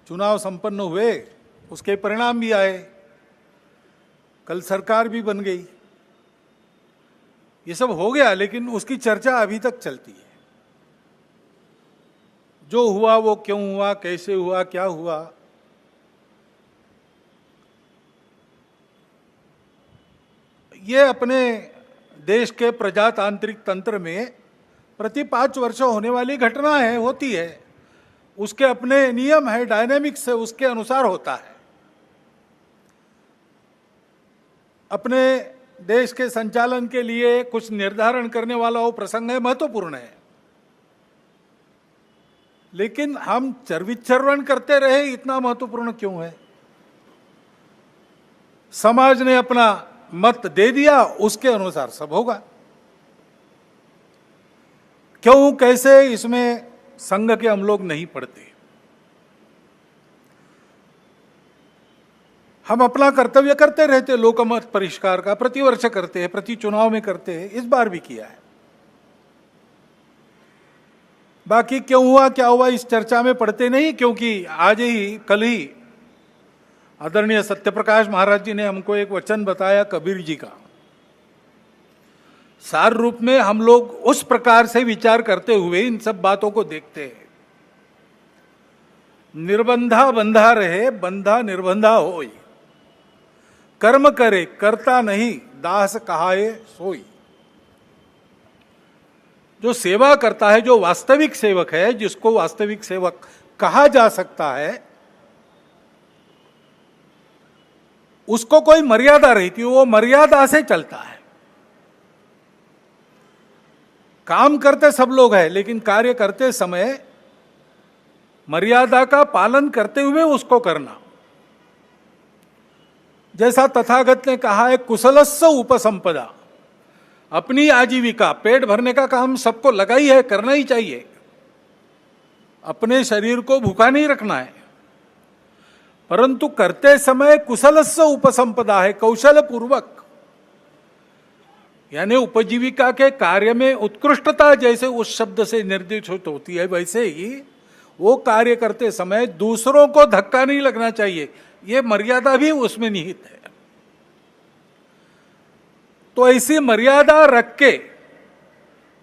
चुनाव संपन्न हुए, उसके परिणाम भी आए, कल सरकार भी बन गई, ये सब हो गया, लेकिन उसकी चर्चा अभी तक चलती है। जो हुआ वो क्यों हुआ, कैसे हुआ, क्या हुआ, ये अपने देश के प्रजातांत्रिक तंत्र में प्रति 5 वर्ष होने वाली घटना है, होती है। उसके अपने नियम है, डायनेमिक्स है, उसके अनुसार होता है। अपने देश के संचालन के लिए कुछ निर्धारण करने वाला वो प्रसंग है, महत्वपूर्ण है। लेकिन हम चर्विचर्वण करते रहे, इतना महत्वपूर्ण क्यों है? समाज ने अपना मत दे दिया, उसके अनुसार सब होगा। क्यों कैसे, इसमें संघ के हम लोग नहीं पढ़ते। हम अपना कर्तव्य करते रहते, लोकमत परिष्कार का प्रतिवर्ष करते हैं, प्रति चुनाव में करते हैं, इस बार भी किया है। बाकी क्यों हुआ क्या हुआ इस चर्चा में पढ़ते नहीं, क्योंकि आज ही कल ही आदरणीय सत्यप्रकाश महाराज जी ने हमको एक वचन बताया कबीर जी का। सार रूप में हम लोग उस प्रकार से विचार करते हुए इन सब बातों को देखते हैं। निर्बंधा बंधा रहे, बंधा निर्बंधा होई, कर्म करे करता नहीं, दास कहाए सोई। जो सेवा करता है, जो वास्तविक सेवक है, जिसको वास्तविक सेवक कहा जा सकता है, उसको कोई मर्यादा रहती है, वो मर्यादा से चलता है। काम करते सब लोग हैं, लेकिन कार्य करते समय मर्यादा का पालन करते हुए उसको करना। जैसा तथागत ने कहा है, कुशलस्य उपसंपदा, अपनी आजीविका, पेट भरने का काम सबको लगा ही है, करना ही चाहिए। अपने शरीर को भूखा नहीं रखना है, परंतु करते समय कुशलस्य उपसंपदा है, कौशल पूर्वक। यानी उपजीविका के कार्य में उत्कृष्टता जैसे उस शब्द से निर्दिष्ट होती है, वैसे ही वो कार्य करते समय दूसरों को धक्का नहीं लगना चाहिए, ये मर्यादा भी उसमें निहित है। तो ऐसी मर्यादा रख के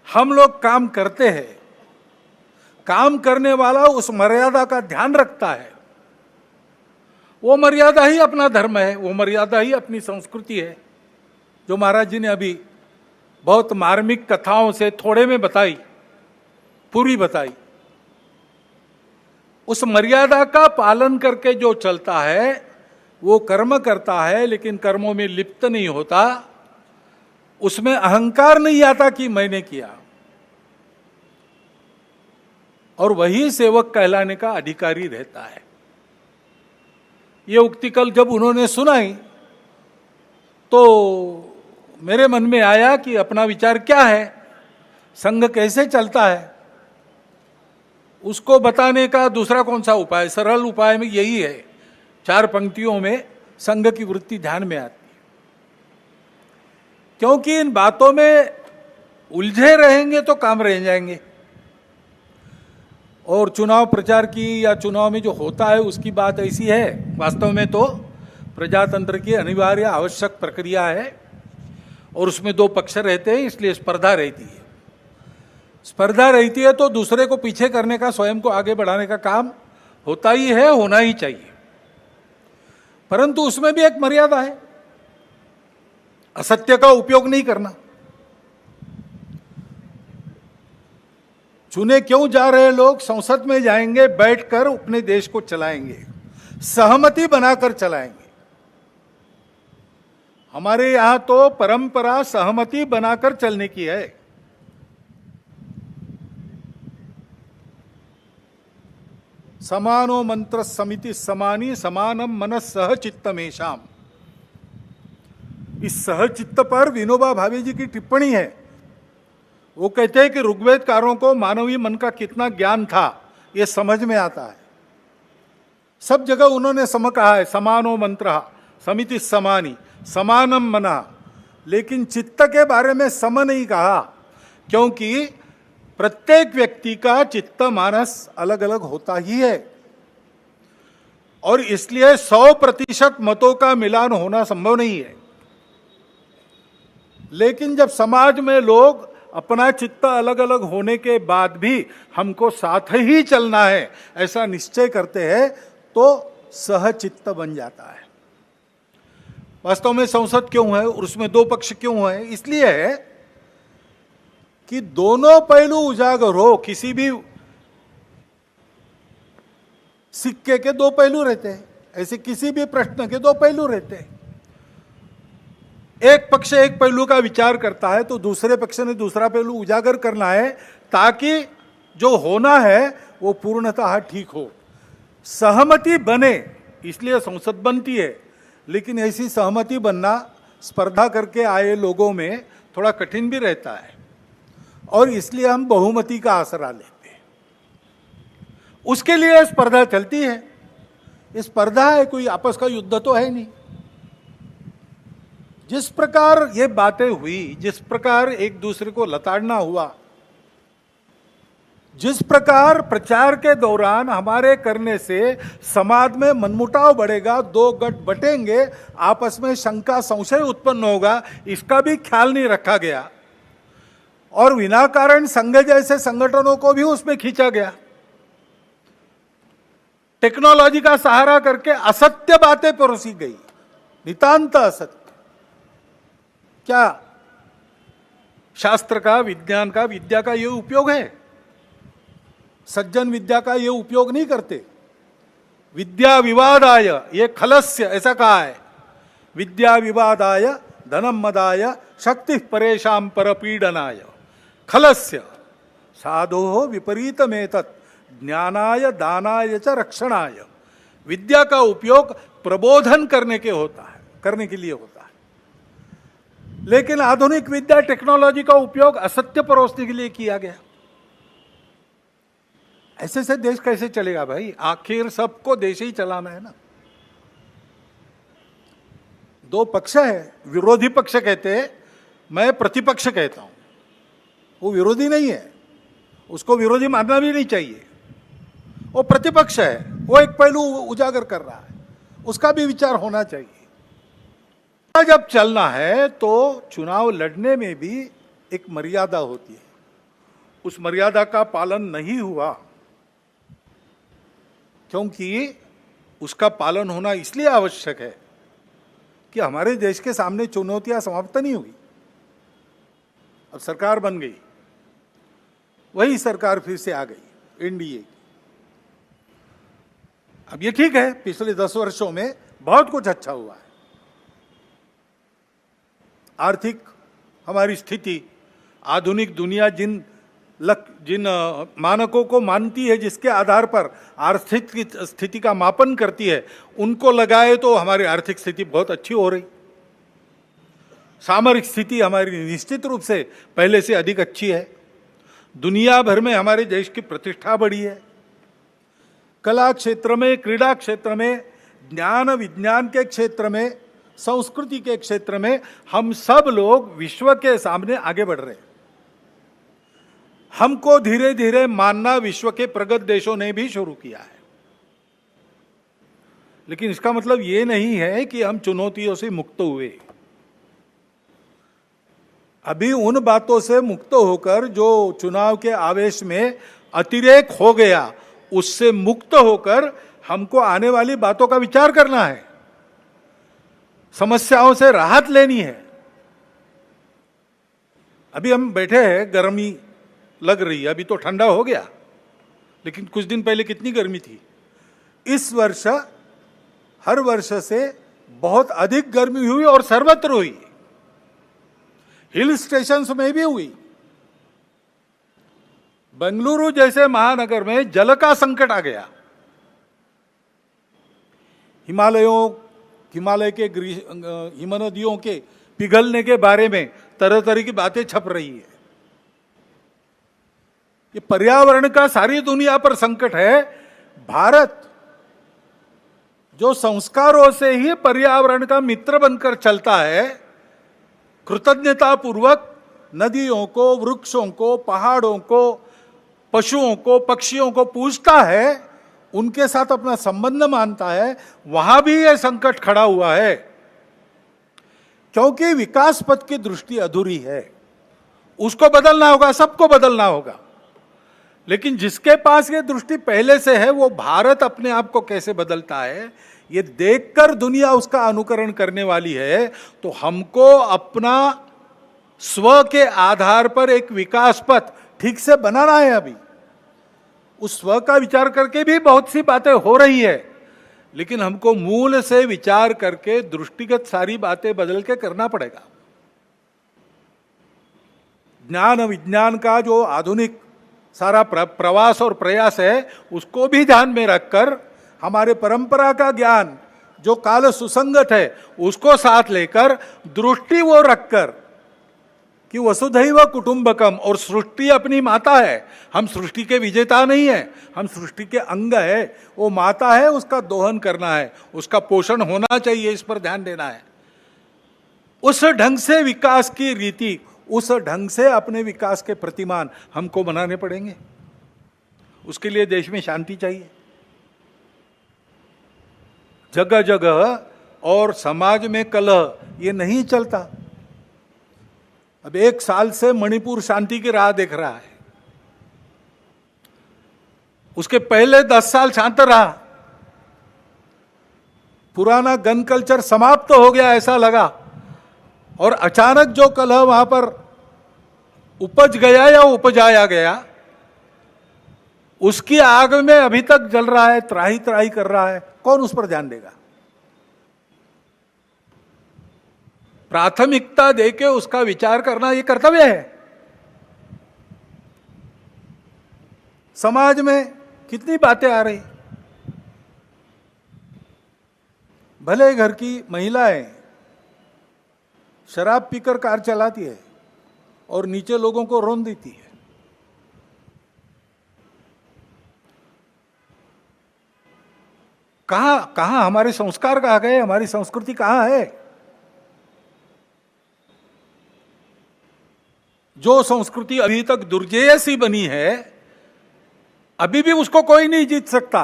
हम लोग काम करते हैं। काम करने वाला उस मर्यादा का ध्यान रखता है, वो मर्यादा ही अपना धर्म है, वो मर्यादा ही अपनी संस्कृति है, जो महाराज जी ने अभी बहुत मार्मिक कथाओं से थोड़े में बताई, पूरी बताई। उस मर्यादा का पालन करके जो चलता है वो कर्म करता है, लेकिन कर्मों में लिप्त नहीं होता, उसमें अहंकार नहीं आता कि मैंने किया, और वही सेवक कहलाने का अधिकारी रहता है। ये उक्ति कल जब उन्होंने सुनाई तो मेरे मन में आया कि अपना विचार क्या है, संघ कैसे चलता है, उसको बताने का दूसरा कौन सा उपाय। सरल उपाय में यही है, 4 पंक्तियों में संघ की वृत्ति ध्यान में आती है। क्योंकि इन बातों में उलझे रहेंगे तो काम रह जाएंगे, और चुनाव प्रचार की या चुनाव में जो होता है उसकी बात ऐसी है, वास्तव में तो प्रजातंत्र की अनिवार्य आवश्यक प्रक्रिया है, और उसमें 2 पक्ष रहते हैं, इसलिए स्पर्धा रहती है। स्पर्धा रहती है तो दूसरे को पीछे करने का, स्वयं को आगे बढ़ाने का काम होता ही है, होना ही चाहिए, परंतु उसमें भी एक मर्यादा है, असत्य का उपयोग नहीं करना। चुने क्यों जा रहे लोग, संसद में जाएंगे, बैठकर अपने देश को चलाएंगे, सहमति बनाकर चलाएंगे। हमारे यहां तो परंपरा सहमति बनाकर चलने की है। समानो मंत्र समिति समानी, समानम मनस सह चित्तमेशाम। इस सहचित्त पर विनोबा भावे जी की टिप्पणी है। वो कहते हैं कि ऋग्वेदकारों को मानवीय मन का कितना ज्ञान था ये समझ में आता है। सब जगह उन्होंने सम कहा है, समानो मंत्र समिति समानी, समानम मना, लेकिन चित्त के बारे में सम नहीं कहा, क्योंकि प्रत्येक व्यक्ति का चित्त मानस अलग अलग होता ही है। और इसलिए 100% मतों का मिलान होना संभव नहीं है। लेकिन जब समाज में लोग अपना चित्त अलग अलग होने के बाद भी हमको साथ ही चलना है ऐसा निश्चय करते हैं तो सहचित्त बन जाता है। वास्तव में संसद क्यों है और उसमें दो पक्ष क्यों है? इसलिए है कि दोनों पहलू उजागर हो। किसी भी सिक्के के दो पहलू रहते हैं, ऐसे किसी भी प्रश्न के दो पहलू रहते हैं। एक पक्ष एक पहलू का विचार करता है तो दूसरे पक्ष ने दूसरा पहलू उजागर करना है ताकि जो होना है वो पूर्णतः ठीक हो, सहमति बने। इसलिए संसद बनती है। लेकिन ऐसी सहमति बनना स्पर्धा करके आए लोगों में थोड़ा कठिन भी रहता है और इसलिए हम बहुमति का आसरा लेते हैं। उसके लिए स्पर्धा चलती है। ये स्पर्धा है, कोई आपस का युद्ध तो है नहीं। जिस प्रकार ये बातें हुई, जिस प्रकार एक दूसरे को लताड़ना हुआ, जिस प्रकार प्रचार के दौरान हमारे करने से समाज में मनमुटाव बढ़ेगा, दो गठ बटेंगे, आपस में शंका संशय उत्पन्न होगा, इसका भी ख्याल नहीं रखा गया और विनाकारण संघ जैसे संगठनों को भी उसमें खींचा गया। टेक्नोलॉजी का सहारा करके असत्य बातें परोसी गई, नितांत असत्य। क्या शास्त्र का, विज्ञान का, विद्या का ये उपयोग है? सज्जन विद्या का ये उपयोग नहीं करते। विद्या विवादाय ये खलस्य, ऐसा कहा है। विद्या विवादाय धनम मदाय शक्ति परेशान परपीडनाय खलस्य साधो विपरीतमेतत् ज्ञानाय दानाय च रक्षणाय। विद्या का उपयोग प्रबोधन करने के लिए होता है। लेकिन आधुनिक विद्या टेक्नोलॉजी का उपयोग असत्य परोसने के लिए किया गया। ऐसे से देश कैसे चलेगा भाई? आखिर सबको देश ही चलाना है ना। दो पक्ष है, विरोधी पक्ष कहते हैं, मैं प्रतिपक्ष कहता हूं। वो विरोधी नहीं है, उसको विरोधी मानना भी नहीं चाहिए। वो प्रतिपक्ष है, वो एक पहलू उजागर कर रहा है, उसका भी विचार होना चाहिए। जब चलना है तो चुनाव लड़ने में भी एक मर्यादा होती है। उस मर्यादा का पालन नहीं हुआ क्योंकि उसका पालन होना इसलिए आवश्यक है कि हमारे देश के सामने चुनौतियां समाप्त नहीं हुई। अब सरकार बन गई, वही सरकार फिर से आ गई, एनडीए की। अब ये ठीक है, पिछले 10 वर्षों में बहुत कुछ अच्छा हुआ है। आर्थिक हमारी स्थिति, आधुनिक दुनिया जिन मानकों को मानती है, जिसके आधार पर आर्थिक स्थिति का मापन करती है, उनको लगाए तो हमारी आर्थिक स्थिति बहुत अच्छी हो रही। सामरिक स्थिति हमारी निश्चित रूप से पहले से अधिक अच्छी है। दुनिया भर में हमारे देश की प्रतिष्ठा बढ़ी है। कला क्षेत्र में, क्रीड़ा क्षेत्र में, ज्ञान विज्ञान के क्षेत्र में, संस्कृति के क्षेत्र में हम सब लोग विश्व के सामने आगे बढ़ रहे हैं। हमको धीरे धीरे मानना विश्व के प्रगत देशों ने भी शुरू किया है। लेकिन इसका मतलब ये नहीं है कि हम चुनौतियों से मुक्त हुए। अभी उन बातों से मुक्त होकर जो चुनाव के आवेश में अतिरेक हो गया, उससे मुक्त होकर हमको आने वाली बातों का विचार करना है, समस्याओं से राहत लेनी है। अभी हम बैठे हैं, गर्मी लग रही है, अभी तो ठंडा हो गया, लेकिन कुछ दिन पहले कितनी गर्मी थी। इस वर्ष हर वर्ष से बहुत अधिक गर्मी हुई और सर्वत्र हुई, हिल स्टेशंस में भी हुई। बेंगलुरु जैसे महानगर में जल का संकट आ गया। हिमालय के हिमनदियों के पिघलने के बारे में तरह तरह की बातें छप रही है। ये पर्यावरण का सारी दुनिया पर संकट है। भारत जो संस्कारों से ही पर्यावरण का मित्र बनकर चलता है, कृतज्ञता पूर्वक नदियों को, वृक्षों को, पहाड़ों को, पशुओं को, पक्षियों को पूजता है, उनके साथ अपना संबंध मानता है, वहां भी यह संकट खड़ा हुआ है, क्योंकि विकास पथ की दृष्टि अधूरी है। उसको बदलना होगा, सबको बदलना होगा, लेकिन जिसके पास ये दृष्टि पहले से है, वो भारत अपने आप को कैसे बदलता है ये देखकर दुनिया उसका अनुकरण करने वाली है। तो हमको अपना स्व के आधार पर एक विकास पथ ठीक से बनाना है। अभी उस स्व का विचार करके भी बहुत सी बातें हो रही है, लेकिन हमको मूल से विचार करके दृष्टिगत सारी बातें बदल के करना पड़ेगा। ज्ञान विज्ञान का जो आधुनिक सारा प्रवास और प्रयास है, उसको भी ध्यान में रखकर हमारे परंपरा का ज्ञान जो काल सुसंगत है उसको साथ लेकर दृष्टि वो रखकर कि वसुधैव कुटुंबकम, और सृष्टि अपनी माता है, हम सृष्टि के विजेता नहीं है, हम सृष्टि के अंग है। वो माता है, उसका दोहन करना है, उसका पोषण होना चाहिए, इस पर ध्यान देना है। उस ढंग से विकास की रीति, उस ढंग से अपने विकास के प्रतिमान हमको बनाने पड़ेंगे। उसके लिए देश में शांति चाहिए जगह जगह, और समाज में कलह ये नहीं चलता। अब 1 साल से मणिपुर शांति की राह देख रहा है, उसके पहले 10 साल शांत रहा। पुराना गन कल्चर समाप्त हो गया ऐसा लगा, और अचानक जो कलह वहां पर उपज गया या उपजाया गया, उसकी आग में अभी तक जल रहा है, त्राही त्राही कर रहा है। कौन उस पर ध्यान देगा? प्राथमिकता देके उसका विचार करना ये कर्तव्य है। समाज में कितनी बातें आ रही, भले घर की महिलाएं शराब पीकर कार चलाती है और नीचे लोगों को रौंद देती है। कहां हमारे संस्कार कहां गए? हमारी संस्कृति कहां है? जो संस्कृति अभी तक दुर्जेय सी बनी है, अभी भी उसको कोई नहीं जीत सकता,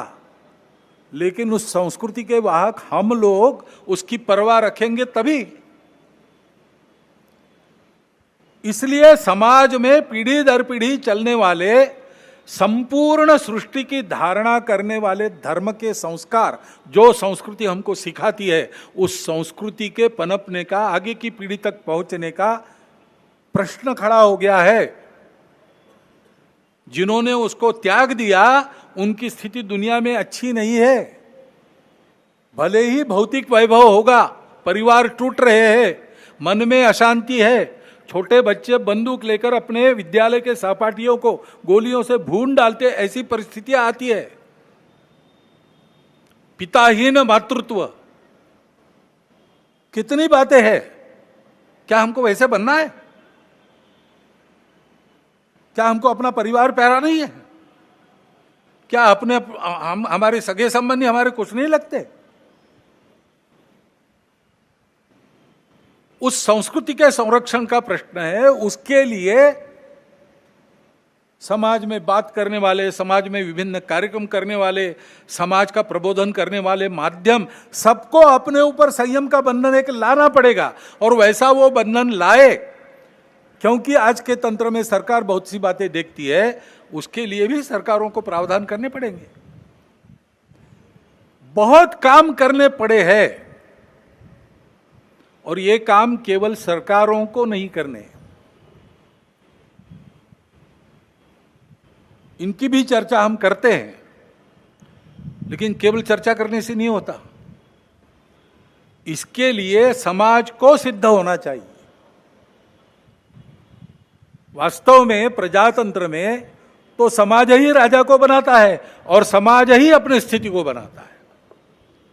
लेकिन उस संस्कृति के वाहक हम लोग उसकी परवाह रखेंगे तभी। इसलिए समाज में पीढ़ी दर पीढ़ी चलने वाले, संपूर्ण सृष्टि की धारणा करने वाले धर्म के संस्कार, जो संस्कृति हमको सिखाती है, उस संस्कृति के पनपने का, आगे की पीढ़ी तक पहुंचने का प्रश्न खड़ा हो गया है। जिन्होंने उसको त्याग दिया, उनकी स्थिति दुनिया में अच्छी नहीं है। भले ही भौतिक वैभव होगा, परिवार टूट रहे हैं, मन में अशांति है, छोटे बच्चे बंदूक लेकर अपने विद्यालय के सहपाठियों को गोलियों से भून डालते, ऐसी परिस्थितियां आती है। पिताहीन मातृत्व, कितनी बातें हैं। क्या हमको वैसे बनना है? क्या हमको अपना परिवार प्यारा नहीं है? क्या हमारे सगे संबंधी हमारे कुछ नहीं लगते? उस संस्कृति के संरक्षण का प्रश्न है। उसके लिए समाज में बात करने वाले, समाज में विभिन्न कार्यक्रम करने वाले, समाज का प्रबोधन करने वाले माध्यम, सबको अपने ऊपर संयम का बंधन एक लाना पड़ेगा, और वैसा वो बंधन लाए। क्योंकि आज के तंत्र में सरकार बहुत सी बातें देखती है, उसके लिए भी सरकारों को प्रावधान करने पड़ेंगे। बहुत काम करने पड़े हैं, और ये काम केवल सरकारों को नहीं करने, इनकी भी चर्चा हम करते हैं, लेकिन केवल चर्चा करने से नहीं होता। इसके लिए समाज को सिद्ध होना चाहिए। वास्तव में प्रजातंत्र में तो समाज ही राजा को बनाता है, और समाज ही अपनी स्थिति को बनाता है।